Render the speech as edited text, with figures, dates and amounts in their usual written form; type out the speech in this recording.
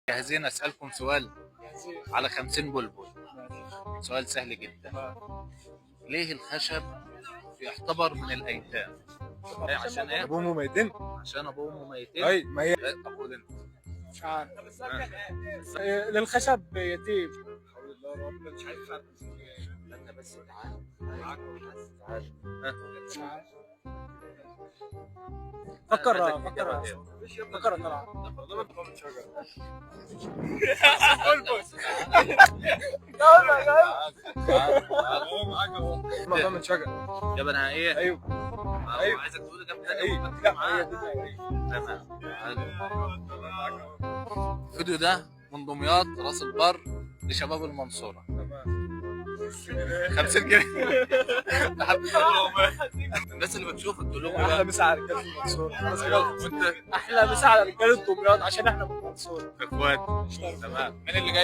جاهزين اسالكم سؤال على 50 بلبل. سؤال سهل جدا. ليه الخشب يعتبر من الايتام؟ عشان ايه؟ ابوهم ميتين. عشان ابوهم ميتين. اي ما هي. طب قول انت. مش عارف. للخشب يتيم. مش عارف. انت بس تعال. مش عارف. فكر طلع. الموضوع من شجر. يا بنها ايه؟ ايوه. ايوه عايزك تقول جنب ايوه. تمام. الفيديو ده من دمياط راس البر لشباب المنصورة. 50 جنيه. الناس اللي بتشوفك تقول لهم احلى مسا على رجاله المنصورة. وانت احلى مسا على رجاله دمياط عشان احنا من المنصورة. اخوات. تمام. مين اللي جاي؟